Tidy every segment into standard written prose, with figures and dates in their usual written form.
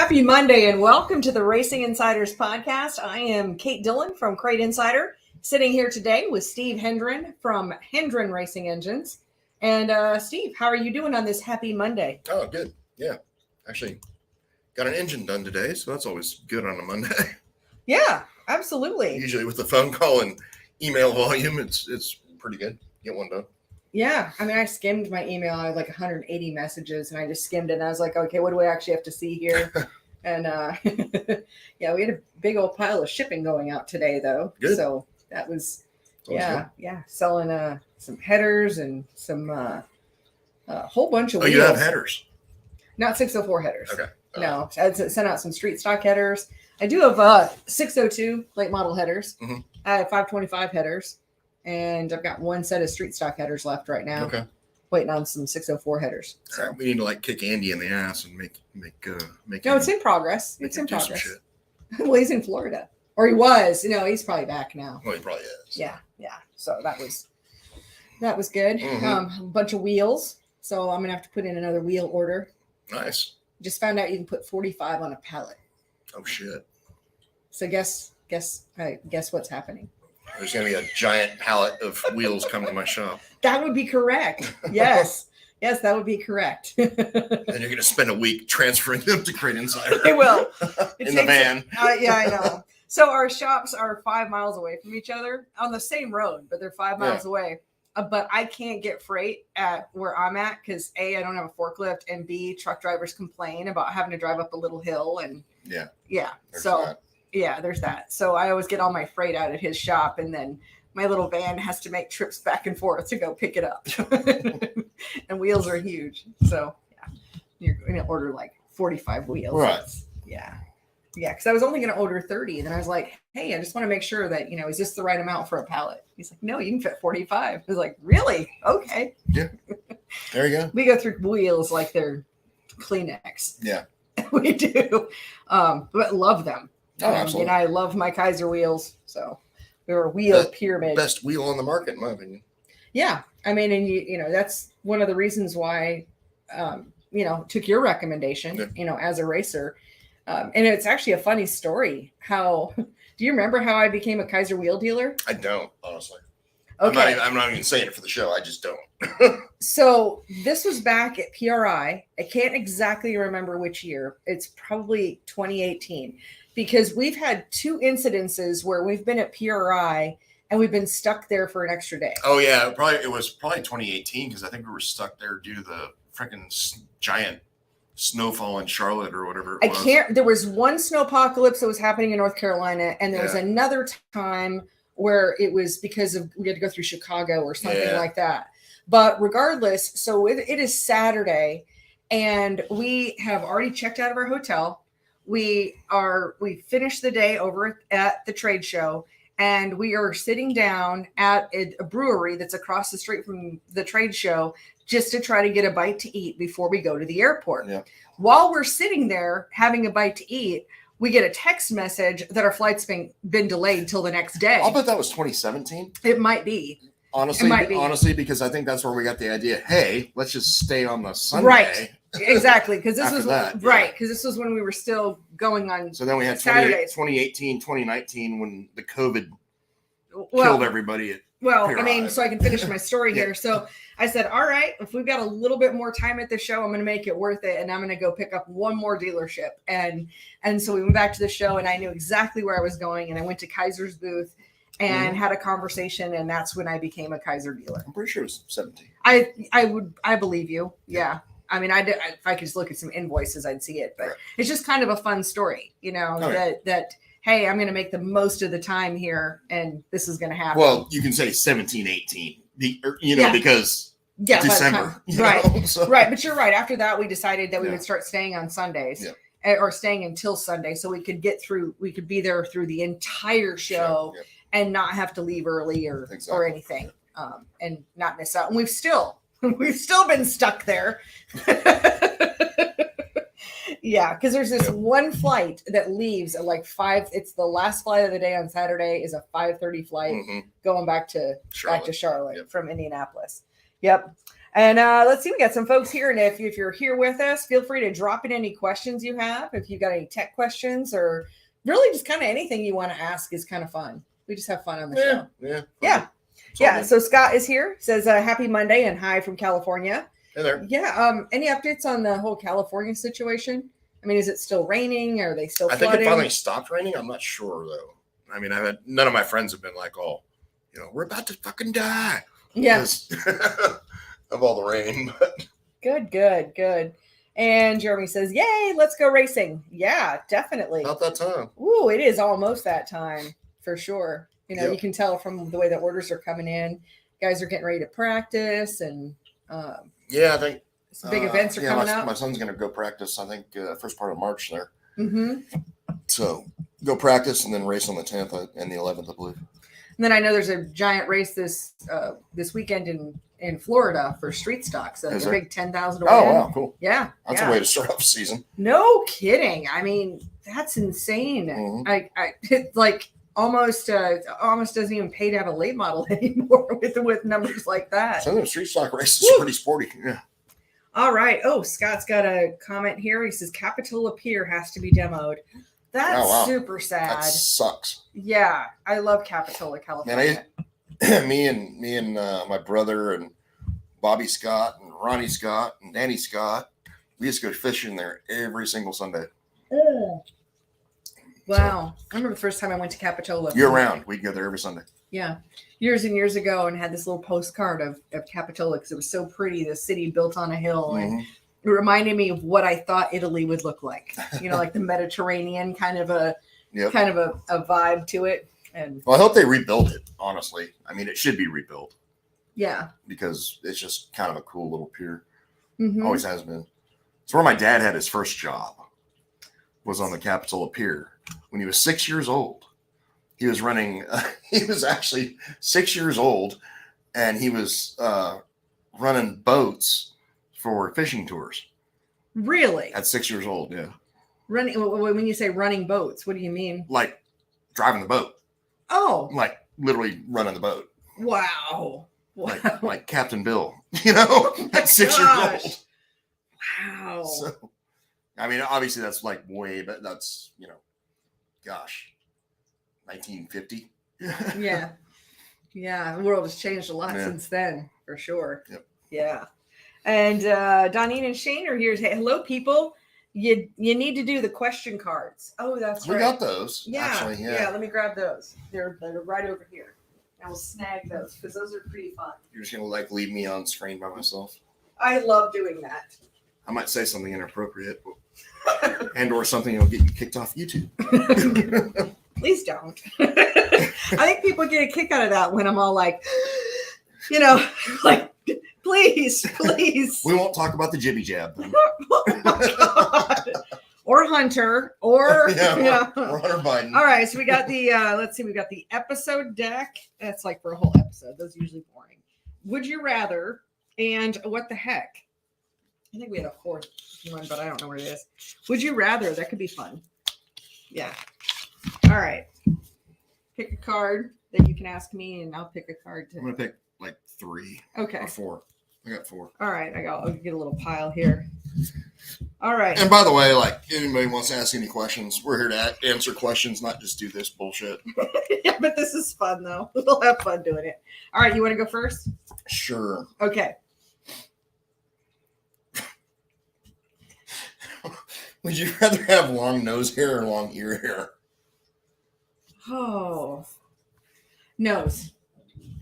Happy Monday and welcome to the Racing Insiders podcast. I am Kate Dillon from Crate Insider, sitting here today with Steve Hendren from Hendren Racing Engines. And Steve, how are you doing on this happy Monday? Oh, good. Yeah. Actually, got an engine done today, so that's always good on a Monday. Yeah, absolutely. Usually with the phone call and email volume, it's pretty good. Get one done. Yeah, I mean, I skimmed my email. I had like 180 messages, and I just skimmed it. And I was like, okay, what do we actually have to see here? And yeah, we had a big old pile of shipping going out today, though. Good. So that was, selling some headers and some a whole bunch of wheels. You have headers? Not 604 headers. Okay. No, I sent out some street stock headers. I do have 602 late model headers. Mm-hmm. I have 525 headers. And I've got one set of street stock headers left right now. Okay. Waiting on some 604 headers. So. All right, we need to like kick Andy in the ass and make. No, it's in progress. It's in progress. Well, he's in Florida, or he was. No, he's probably back now. Well, he probably is. Yeah. So that was good. Mm-hmm. A bunch of wheels. So I'm gonna have to put in another wheel order. Nice. Just found out you can put 45 on a pallet. Oh shit. So guess what's happening. There's going to be a giant pallet of wheels come to my shop. That would be correct. Yes. Yes, that would be correct. And you're going to spend a week transferring them to Crate Insider. It will. In the van. Yeah, I know. So our shops are 5 miles away from each other on the same road, but they're 5 miles away. But I can't get freight at where I'm at because A, I don't have a forklift, and B, truck drivers complain about having to drive up a little hill. And yeah. There's that. So I always get all my freight out at his shop, and then my little van has to make trips back and forth to go pick it up. And wheels are huge. So you're going to order like 45 wheels. Right. Yeah. Because I was only going to order 30. And then I was like, hey, I just want to make sure that, is this the right amount for a pallet? He's like, no, you can fit 45. I was like, really? Okay. Yeah. There you go. We go through wheels like they're Kleenex. Yeah. We do. But love them. Oh, absolutely. And I love my Kaiser wheels. So we were a wheel pyramid. Best wheel on the market, in my opinion. Yeah. I mean, and that's one of the reasons why, took your recommendation, as a racer. And it's actually a funny story. Do you remember how I became a Kaiser wheel dealer? I don't, honestly. Okay. I'm not even saying it for the show. I just don't. So this was back at PRI. I can't exactly remember which year. It's probably 2018. Because we've had 2 incidences where we've been at PRI and we've been stuck there for an extra day. Oh yeah, it was probably 2018 because I think we were stuck there due to the freaking giant snowfall in Charlotte or whatever it was. There was one snowpocalypse that was happening in North Carolina, and there was another time where it was because we had to go through Chicago or something like that. But regardless, so it is Saturday, and we have already checked out of our hotel. We finished the day over at the trade show, and we are sitting down at a brewery that's across the street from the trade show just to try to get a bite to eat before we go to the airport. Yeah. While we're sitting there having a bite to eat, we get a text message that our flight's been delayed till the next day. I'll bet that was 2017. It might be. Honestly, because I think that's where we got the idea. Hey, let's just stay on the Sunday. Right. Exactly, because this was that, because this was when we were still going on. So then we had Saturdays. 2018, 2019 when the COVID killed everybody. So I can finish my story here. So I said, all right, if we've got a little bit more time at the show, I'm going to make it worth it, and I'm going to go pick up one more dealership. And so we went back to the show, and I knew exactly where I was going, and I went to Kaiser's booth and had a conversation, and that's when I became a Kaiser dealer. I'm pretty sure it was 17. I believe you. Yeah. I mean, if I could just look at some invoices, I'd see it, but it's just kind of a fun story, that, hey, I'm going to make the most of the time here, and this is going to happen. Well, you can say 17, 18, because December. Right. Right. But you're right. After that, we decided that we would start staying on Sundays or staying until Sunday so we could be there through the entire show and not have to leave early or anything and not miss out. And we've still been stuck there. Yeah, because there's this one flight that leaves at like 5. It's the last flight of the day on Saturday is a 5:30 flight going back to Charlotte from Indianapolis. Yep. And let's see, we got some folks here. And if you're here with us, feel free to drop in any questions you have. If you got any tech questions or really just kind of anything you want to ask is kind of fun. We just have fun on the show. Yeah. So Scott is here. Says happy Monday and hi from California. Hey there. Yeah. Any updates on the whole California situation? I mean, is it still raining? Are they still flooding? I think it finally stopped raining. I'm not sure though. I mean, none of my friends have been like, oh, we're about to fucking die. Yeah. Of all the rain. Good. And Jeremy says, yay, let's go racing. Yeah, definitely. About that time. Ooh, it is almost that time for sure. You can tell from the way the orders are coming in. Guys are getting ready to practice and I think some big events are coming up. My son's going to go practice, I think, first part of March there. Mm-hmm. So go practice and then race on the 10th and the 11th, I believe. And then I know there's a giant race this weekend in Florida for street stock. So it's a big 10,000 to win. Oh, wow, cool. Yeah. That's a way to start off the season. No kidding. I mean, that's insane. Mm-hmm. It's like almost doesn't even pay to have a late model anymore with numbers like that. Some of the street stock races are pretty sporty. Yeah. All right. Oh, Scott's got a comment here. He says Capitola Pier has to be demoed. That's super sad. That sucks. Yeah, I love Capitola, California. Man, me and my brother and Bobby Scott and Ronnie Scott and Danny Scott, we used to go fishing there every single Sunday. Oh. Wow. I remember the first time I went to Capitola. Year round, we'd go there every Sunday. Yeah. Years and years ago, and had this little postcard of Capitola because it was so pretty, the city built on a hill. And it reminded me of what I thought Italy would look like. Like the Mediterranean kind of a vibe to it. And well, I hope they rebuild it, honestly. I mean, it should be rebuilt. Yeah. Because it's just kind of a cool little pier. Mm-hmm. Always has been. It's where my dad had his first job. Was on the Capitola Pier when he was 6 years old. He was running. He was actually 6 years old, and he was running boats for fishing tours. Really? At 6 years old, yeah. Running. When you say running boats, what do you mean? Like driving the boat. Oh. Like literally running the boat. Wow. Like Captain Bill, at 6 years old. Wow. So, I mean, obviously that's like way, but that's, 1950. Yeah. Yeah. The world has changed a lot since then, for sure. Yep. Yeah. And Donine and Shane are here to say, hello, people. You need to do the question cards. Oh, that's right. We got those. Yeah. Actually, Yeah. Let me grab those. They're right over here. I will snag those because those are pretty fun. You're just going to leave me on screen by myself. I love doing that. I might say something inappropriate and or something that'll get you kicked off YouTube. Please don't. I think people get a kick out of that when I'm all like, please. We won't talk about the jibby jab. Oh my God. Or Hunter, or Hunter Biden. All right, so we got the we got the episode deck. That's like for a whole episode. Those are usually boring. Would you rather and what the heck? I think we had a fourth one, but I don't know where it is. Would you rather? That could be fun. Yeah. All right. Pick a card that you can ask me, and I'll pick a card. I'm gonna pick like 3. Okay. Or 4. I got 4. All right. I'll get a little pile here. All right. And by the way, anybody wants to ask any questions, we're here to answer questions, not just do this bullshit. Yeah, but this is fun though. We'll have fun doing it. All right. You want to go first? Sure. Okay. Would you rather have long nose hair or long ear hair? Oh, nose.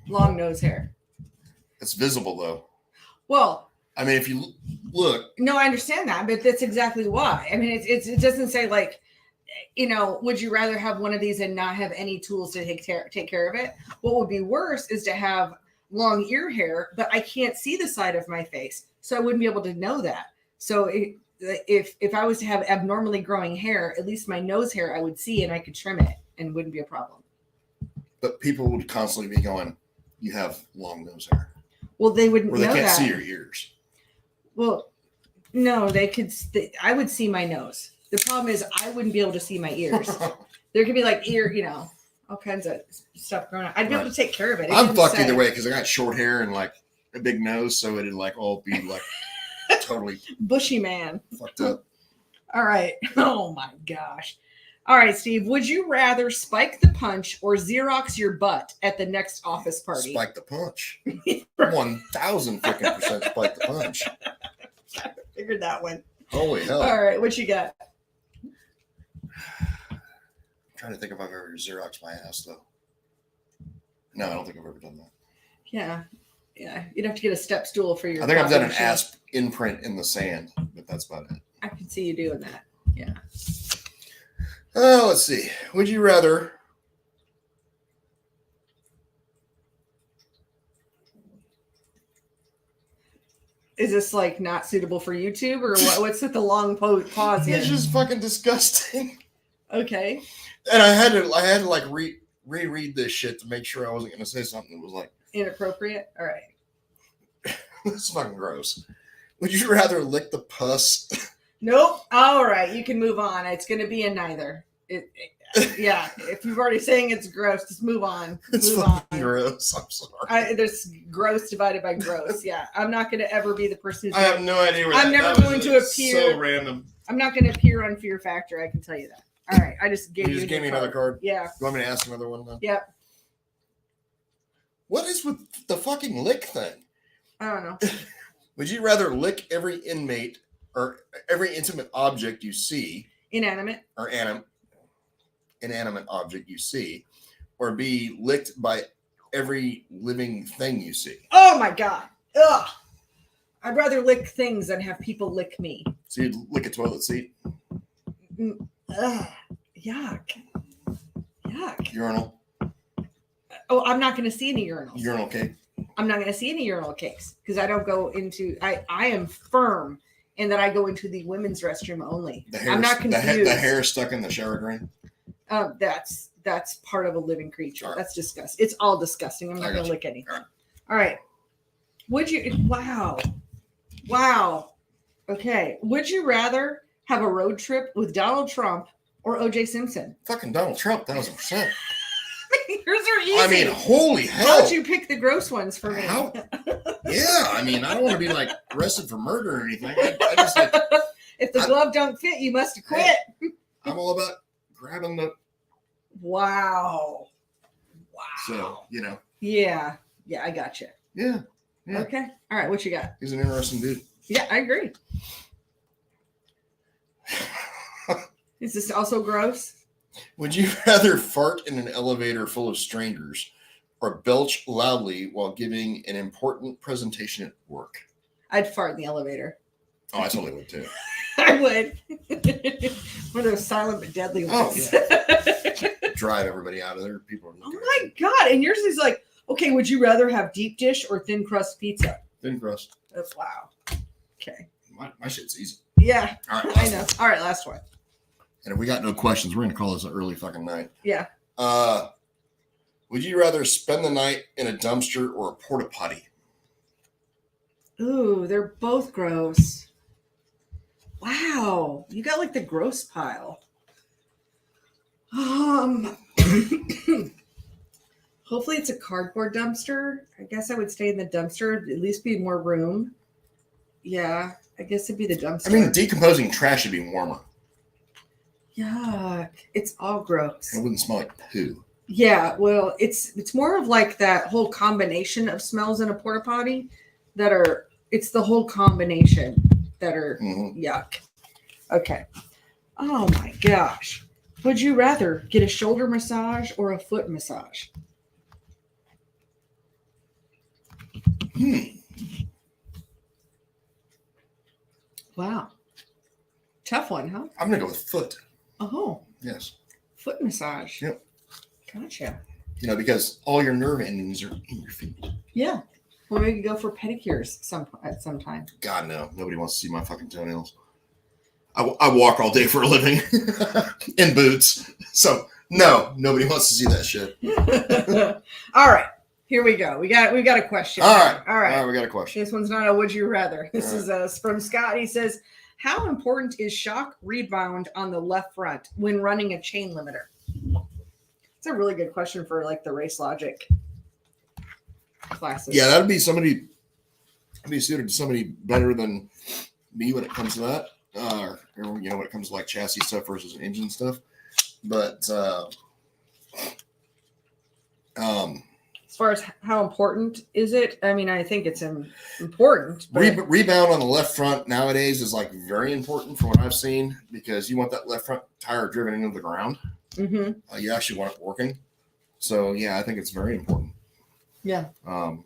Long nose hair. It's visible though. Well, I mean, if you look. No, I understand that, but that's exactly why. I mean, it doesn't say would you rather have one of these and not have any tools to take care of it? What would be worse is to have long ear hair, but I can't see the side of my face, so I wouldn't be able to know that. So if I was to have abnormally growing hair, at least my nose hair I would see and I could trim it and wouldn't be a problem. But people would constantly be going, "You have long nose hair." Well, they wouldn't know that. Or they can't see your ears. Well, no, they could. I would see my nose. The problem is I wouldn't be able to see my ears. There could be all kinds of stuff growing on. I'd be able to take care of it. I'm fucked either way because I got short hair and a big nose, so it'd like all be like totally bushy man. Fucked up. All right. Oh my gosh. All right, Steve. Would you rather spike the punch or Xerox your butt at the next office party? Spike the punch. 1,000 freaking % spike the punch. I figured that one. Holy hell! All right, what you got? I'm trying to think if I've ever Xeroxed my ass though. No, I don't think I've ever done that. Yeah. You'd have to get a step stool for your. I think I've done an ass imprint in the sand, but that's about it. I can see you doing that. Yeah. Let's see. Would you rather Is this like not suitable for YouTube or what? What's with the long pause here? It's just fucking disgusting. Okay. And I had to like reread this shit to make sure I wasn't going to say something that was like inappropriate. All right. It's fucking gross. Would you rather lick the pus? Nope. All right, you can move on. It's going to be a neither. Yeah. If you've already saying it's gross, just move on. It's move fucking on. gross. I'm sorry. There's gross divided by gross. Yeah, I'm not going to ever be the person who's. I have no idea. I'm never going to appear. So random. I'm not going to appear on Fear Factor. I can tell you that. All right, I just gave you. You just gave me another card. Yeah. You want me to ask another one then? Yep. What is with the fucking lick thing? I don't know. Would you rather lick every inmate or every intimate object you see, Inanimate or inanimate object you see, or be licked by every living thing you see? Oh my god. Ugh. I'd rather lick things than have people lick me. So you'd lick a toilet seat? Ugh. Yuck. Urinal? Oh, I'm not going to see any urinals. Urinal cake? I'm not going to see any urinal cakes because I don't go into. I am firm in that I go into the women's restroom only. I'm not confused. The hair stuck in the shower drain? That's part of a living creature. Right. That's disgusting. It's all disgusting. I'm not going to lick anything. All right. Would you? Wow. Okay. Would you rather have a road trip with Donald Trump or O.J. Simpson? Fucking Donald Trump, 1,000%. Yours are easy. I mean, holy hell. How'd you pick the gross ones for me? How? Yeah, I mean, I don't want to be like arrested for murder or anything. I just like. If the glove don't fit, you must have quit. Hey, I'm all about grabbing the. Wow. So, you know. Yeah, I got you. Yeah. Okay. All right. What you got? He's an interesting dude. Yeah, I agree. Is this also gross? Would you rather fart in an elevator full of strangers or belch loudly while giving an important presentation at work? I'd fart in the elevator. Oh, I totally would too. I would. One of those silent but deadly ones. Oh, yeah. Drive everybody out of there. People are looking. Oh my God. And yours is like, okay, would you rather have deep dish or thin crust pizza? Thin crust. Oh, wow. Okay. My shit's easy. Yeah. All right. I know. All right, last one. And if we got no questions, we're going to call this an early fucking night. Yeah. Would you rather spend the night in a dumpster or a porta potty? Ooh, they're both gross. Wow. You got like the gross pile. Hopefully it's a cardboard dumpster. I guess I would stay in the dumpster. At least be more room. Yeah. I guess it'd be the dumpster. I mean, decomposing trash should be warmer. Yuck. It's all gross. It wouldn't smell like poo. Yeah, well, it's more of like that whole combination of smells in a porta potty that are, it's the whole combination that are yuck. Okay. Oh my gosh. Would you rather get a shoulder massage or a foot massage? Wow. Tough one, huh? I'm going to go with foot. Oh. Yes. Foot massage. Yep. Gotcha. You know, because all your nerve endings are in your feet. Yeah. Well, maybe go for pedicures at some time. God, no. Nobody wants to see my fucking toenails. I walk all day for a living in boots. So, no, nobody wants to see that shit. All right. Here we go. We got a question. All right. All right. We got a question. This one's not a would you rather. This is from Scott. He says, how important is shock rebound on the left front when running a chain limiter? It's a really good question for like the race logic classes. Yeah, that'd be somebody be suited to somebody better than me when it comes to that. Or when it comes to like chassis stuff versus engine stuff. But as far as how important is it? I mean, I think it's important. But... Rebound on the left front nowadays is like very important from what I've seen, because you want that left front tire driven into the ground. Mm-hmm. You actually want it working. So yeah, I think it's very important. Yeah. I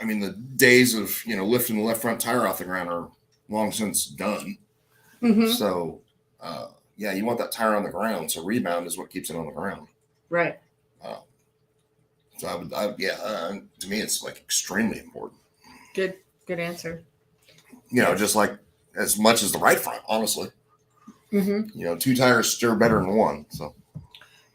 mean, the days of lifting the left front tire off the ground are long since done. Mm-hmm. So yeah, you want that tire on the ground. So rebound is what keeps it on the ground. Right. So to me, it's like extremely important. Good answer. Just like as much as the right front, honestly. Mm-hmm. 2 tires steer better than 1. So.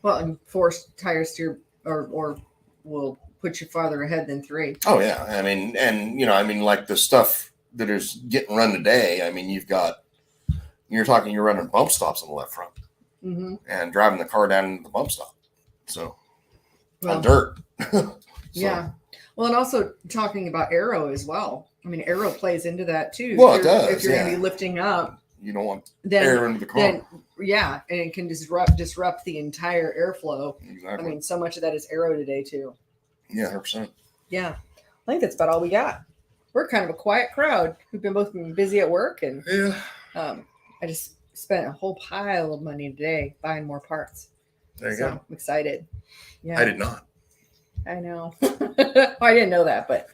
Well, and 4 tires steer or will put you farther ahead than 3. Oh yeah, I mean, like the stuff that is getting run today. I mean, you're running bump stops on the left front, and driving the car down into the bump stop. So on dirt. So. Yeah. Well, and also talking about aero as well. I mean, aero plays into that too. Well, it does. If you're going to be lifting up, you don't want air into the car. And it can disrupt the entire airflow. Exactly. I mean, so much of that is aero today too. Yeah, 100%. Yeah, I think that's about all we got. We're kind of a quiet crowd. We've both been busy at work, and I just spent a whole pile of money today buying more parts. There you go. I'm excited. Yeah, I did not. I know. Well, I didn't know that, but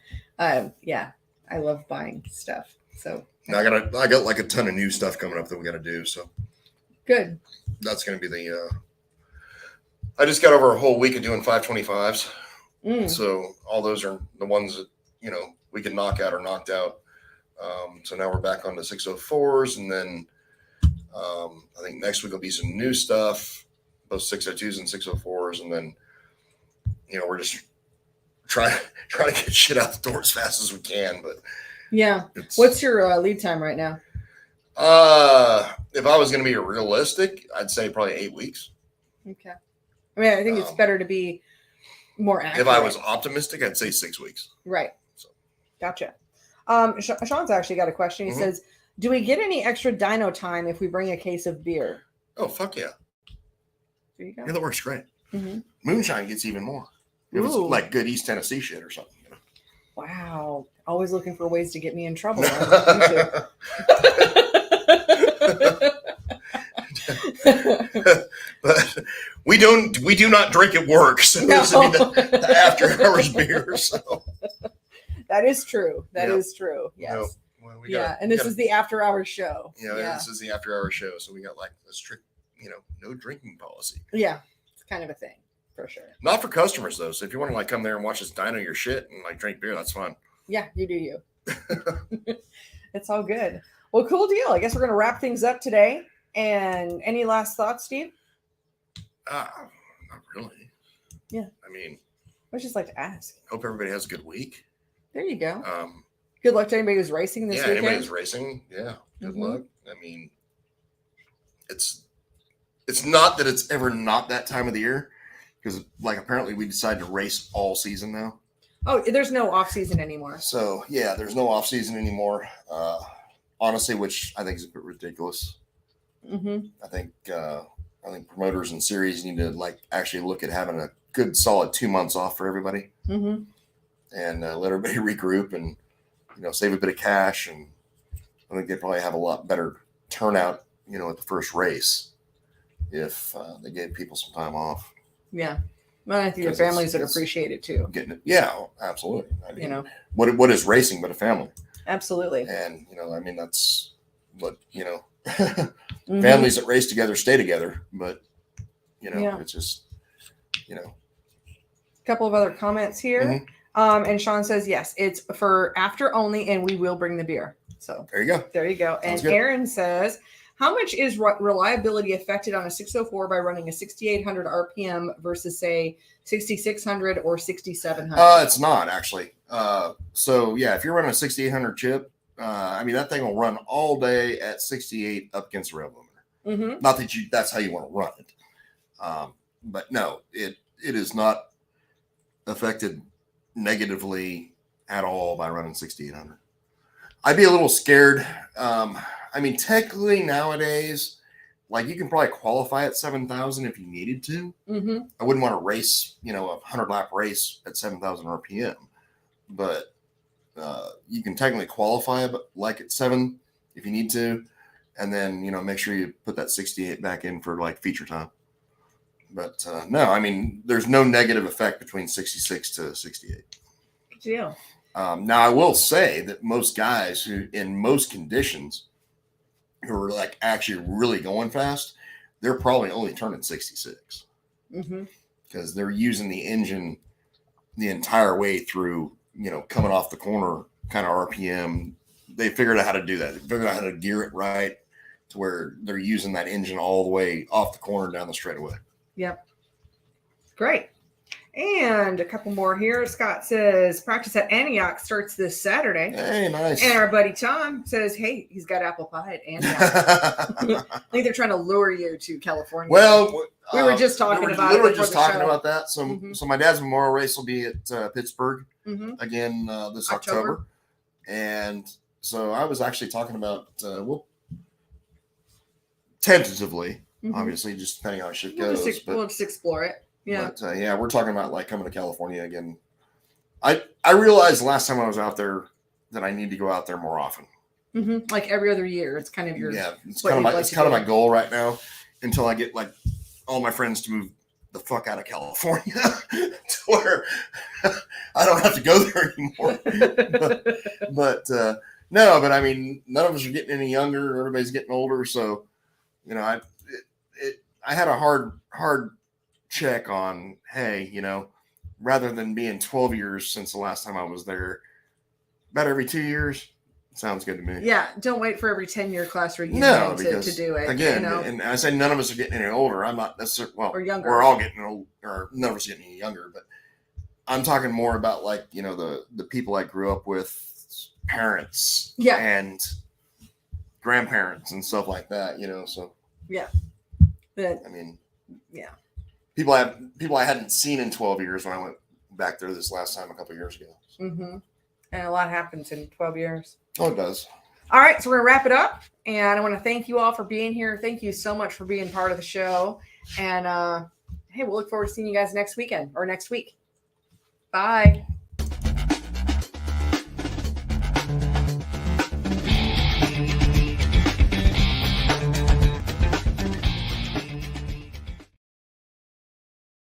yeah, I love buying stuff. So now I got like a ton of new stuff coming up that we got to do. So good. That's going to be I just got over a whole week of doing 525s. So all those are the ones that, we can knock out or knocked out. So now we're back on the 604s. And then I think next week will be some new stuff, both 602s and 604s. And then, we're just trying to get shit out the door as fast as we can. But yeah. What's your lead time right now? If I was going to be realistic, I'd say probably 8 weeks. Okay. I mean, I think it's better to be more accurate. If I was optimistic, I'd say 6 weeks. Right. So. Gotcha. Sean's actually got a question. He says, do we get any extra dyno time if we bring a case of beer? Oh, fuck yeah. There you go. Yeah, that works great. Moonshine gets even more. If it's like good East Tennessee shit or something. Wow. Always looking for ways to get me in trouble. But we do not drink at work, so this would be the after hours beer. So that is true. That is true. Yes. Well, and this is the after hours show. This is the after hours show. So we got like a strict, no drinking policy. Yeah, it's kind of a thing for sure. Not for customers though. So if you want to like come there and watch us dyno your shit and like drink beer, that's fine. Yeah, you do you. It's all good. Well, cool deal. I guess we're going to wrap things up today. And any last thoughts, Steve? Not really. Yeah. I mean, I would just like to ask. Hope everybody has a good week. There you go. Good luck to anybody who's racing this weekend. Anybody who's racing. Yeah. Good luck. I mean, it's not that it's ever not that time of the year, because like apparently we decided to race all season now. Oh, there's no off season anymore. So yeah, there's no off season anymore. Honestly, which I think is a bit ridiculous. I think promoters and series need to like actually look at having a good solid 2 months off for everybody, and let everybody regroup and save a bit of cash. And I think they probably have a lot better turnout, at the first race if they gave people some time off. Yeah. Well, I think the families would appreciate it too. Getting it. Yeah, absolutely. I mean, what is racing but a family? Absolutely. And, I mean, that's what, families that race together stay together, but, it's just, A couple of other comments here. And Sean says, yes, it's for after only, and we will bring the beer. So there you go. And Aaron says, how much is reliability affected on a 604 by running a 6,800 RPM versus say 6,600 or 6,700? It's not actually. So yeah, if you're running a 6,800 chip, I mean, that thing will run all day at 68 up against the rev limiter. Not that that's how you want to run it. But no, it is not affected negatively at all by running 6,800. I'd be a little scared. I mean, technically nowadays, like you can probably qualify at 7,000 if you needed to. Mm-hmm. I wouldn't want to race, a 100-lap race at 7,000 RPM, but you can technically qualify like at 7 if you need to, and then make sure you put that 68 back in for like feature time. But no, I mean, there's no negative effect between 66 to 68. Good deal. Now, I will say that most guys who, in most conditions, who are like actually really going fast, they're probably only turning 66 because they're using the engine the entire way through, coming off the corner kind of RPM. They figured out how to do that. They figured out how to gear it right to where they're using that engine all the way off the corner down the straightaway. Yep. Great. And a couple more here. Scott says practice at Antioch starts this Saturday. Hey, nice. And our buddy Tom says, hey, he's got apple pie at Antioch. I think they're trying to lure you to California. Well, we were just talking about literally it. Just talking about that. So my dad's memorial race will be at Pittsburgh again this October. And so I was actually talking about, tentatively, obviously, just depending on how shit goes. We'll just explore it. Yeah. But we're talking about like coming to California again. I realized the last time I was out there that I need to go out there more often. Like every other year. It's kind of your It's kind of my goal right now until I get like all my friends to move the fuck out of California to where I don't have to go there anymore. but I mean, none of us are getting any younger. Everybody's getting older. So, I had a hard check on, hey, rather than being 12 years since the last time I was there, about every 2 years sounds good to me. Yeah, don't wait for every 10-year class reunion to do it. Again, and I say none of us are getting any older. I'm not necessarily, or younger. We're all getting old, or none of us getting any younger, but I'm talking more about like, the people I grew up with, parents and grandparents and stuff like that, so. Yeah. I mean, yeah. People I hadn't seen in 12 years when I went back there this last time a couple of years ago. So. And a lot happens in 12 years. Oh, it does. All right, so we're going to wrap it up. And I want to thank you all for being here. Thank you so much for being part of the show. And, hey, we'll look forward to seeing you guys next weekend or next week. Bye.